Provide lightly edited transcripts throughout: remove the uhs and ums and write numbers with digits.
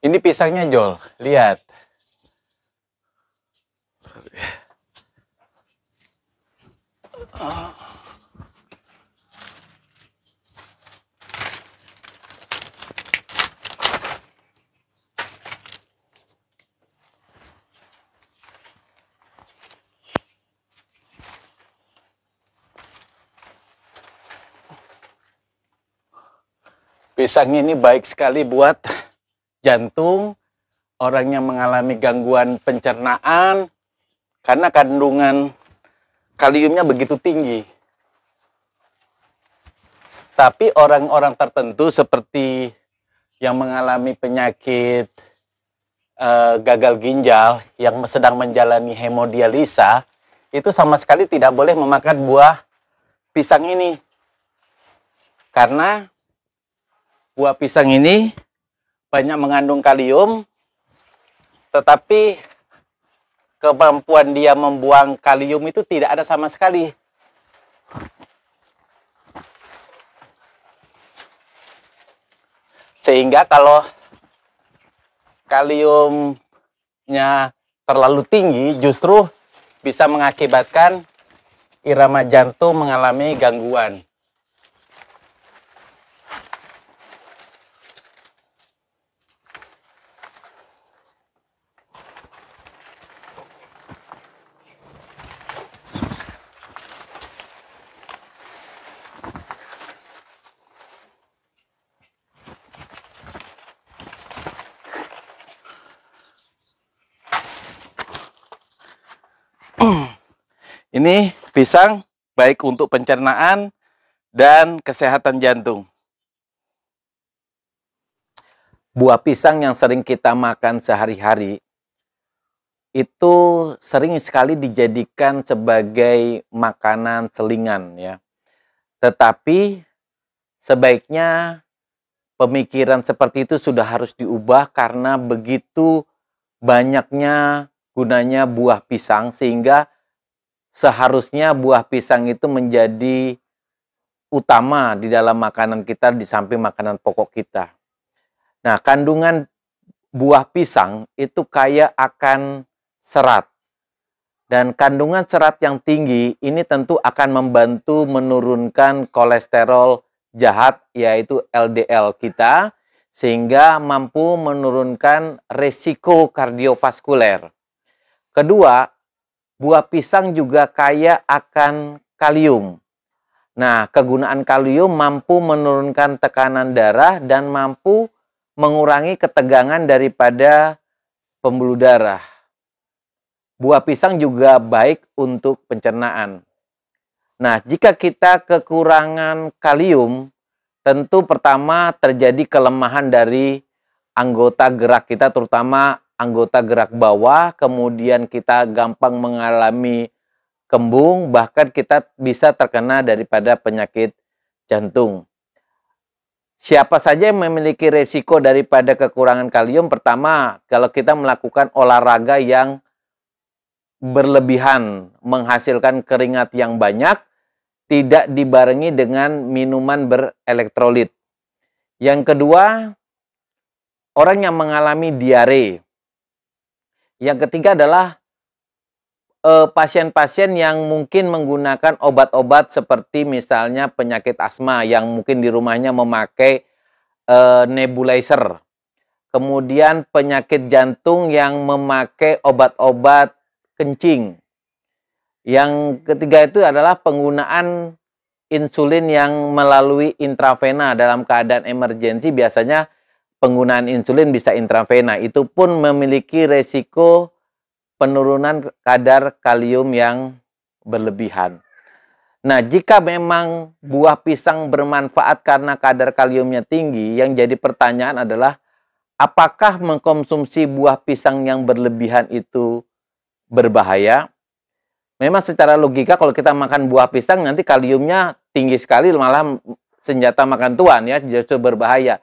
Ini pisangnya, Jol. Lihat. Pisang ini baik sekali buat jantung, orang yang mengalami gangguan pencernaan, karena kandungan kaliumnya begitu tinggi. Tapi orang-orang tertentu seperti yang mengalami penyakit gagal ginjal, yang sedang menjalani hemodialisa, itu sama sekali tidak boleh memakan buah pisang ini. Karena buah pisang ini banyak mengandung kalium, tetapi kemampuan dia membuang kalium itu tidak ada sama sekali. Sehingga kalau kaliumnya terlalu tinggi, justru bisa mengakibatkan irama jantung mengalami gangguan. Ini pisang baik untuk pencernaan dan kesehatan jantung. Buah pisang yang sering kita makan sehari-hari itu sering sekali dijadikan sebagai makanan selingan, ya. Tetapi sebaiknya pemikiran seperti itu sudah harus diubah karena begitu banyaknya gunanya buah pisang, sehingga seharusnya buah pisang itu menjadi utama di dalam makanan kita di samping makanan pokok kita. Nah, kandungan buah pisang itu kaya akan serat. Dan kandungan serat yang tinggi ini tentu akan membantu menurunkan kolesterol jahat, yaitu LDL kita, sehingga mampu menurunkan resiko kardiovaskuler. Kedua, buah pisang juga kaya akan kalium. Nah, kegunaan kalium mampu menurunkan tekanan darah dan mampu mengurangi ketegangan daripada pembuluh darah. Buah pisang juga baik untuk pencernaan. Nah, jika kita kekurangan kalium, tentu pertama terjadi kelemahan dari anggota gerak kita, terutama anggota gerak bawah, kemudian kita gampang mengalami kembung, bahkan kita bisa terkena daripada penyakit jantung. Siapa saja yang memiliki resiko daripada kekurangan kalium? Pertama, kalau kita melakukan olahraga yang berlebihan, menghasilkan keringat yang banyak, tidak dibarengi dengan minuman berelektrolit. Yang kedua, orang yang mengalami diare. Yang ketiga adalah pasien-pasien yang mungkin menggunakan obat-obat seperti misalnya penyakit asma yang mungkin di rumahnya memakai nebulizer. Kemudian penyakit jantung yang memakai obat-obat kencing. Yang ketiga itu adalah penggunaan insulin yang melalui intravena. Dalam keadaan emergensi biasanya penggunaan insulin bisa intravena. Itu pun memiliki resiko penurunan kadar kalium yang berlebihan. Nah, jika memang buah pisang bermanfaat karena kadar kaliumnya tinggi, yang jadi pertanyaan adalah apakah mengkonsumsi buah pisang yang berlebihan itu berbahaya? Memang secara logika kalau kita makan buah pisang nanti kaliumnya tinggi sekali, malah senjata makan tuan, ya, justru berbahaya.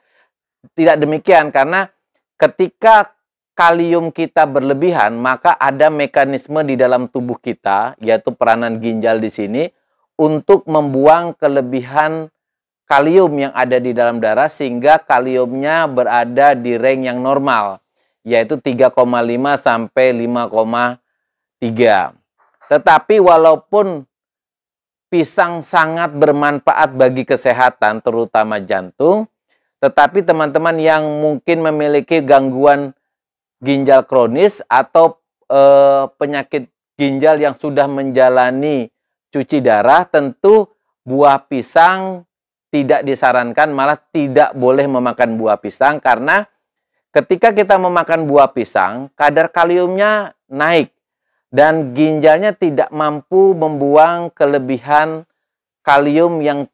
Tidak demikian, karena ketika kalium kita berlebihan, maka ada mekanisme di dalam tubuh kita, yaitu peranan ginjal di sini, untuk membuang kelebihan kalium yang ada di dalam darah sehingga kaliumnya berada di range yang normal, yaitu 3,5 sampai 5,3. Tetapi walaupun pisang sangat bermanfaat bagi kesehatan, terutama jantung, tetapi teman-teman yang mungkin memiliki gangguan ginjal kronis atau penyakit ginjal yang sudah menjalani cuci darah, tentu buah pisang tidak disarankan, malah tidak boleh memakan buah pisang, karena ketika kita memakan buah pisang, kadar kaliumnya naik dan ginjalnya tidak mampu membuang kelebihan kalium yang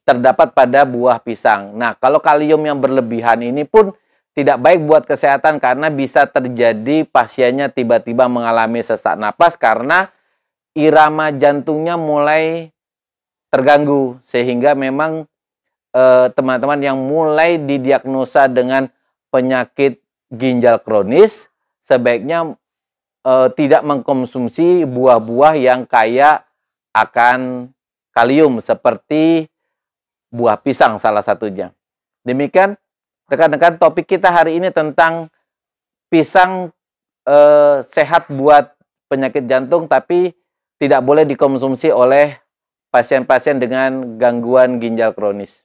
terdapat pada buah pisang. Nah, kalau kalium yang berlebihan ini pun tidak baik buat kesehatan, karena bisa terjadi pasiennya tiba-tiba mengalami sesak napas karena irama jantungnya mulai terganggu, sehingga memang teman-teman yang mulai didiagnosa dengan penyakit ginjal kronis sebaiknya tidak mengkonsumsi buah-buah yang kaya akan kalium seperti buah pisang salah satunya. Demikian rekan-rekan topik kita hari ini tentang pisang sehat buat penyakit jantung, tapi tidak boleh dikonsumsi oleh pasien-pasien dengan gangguan ginjal kronis.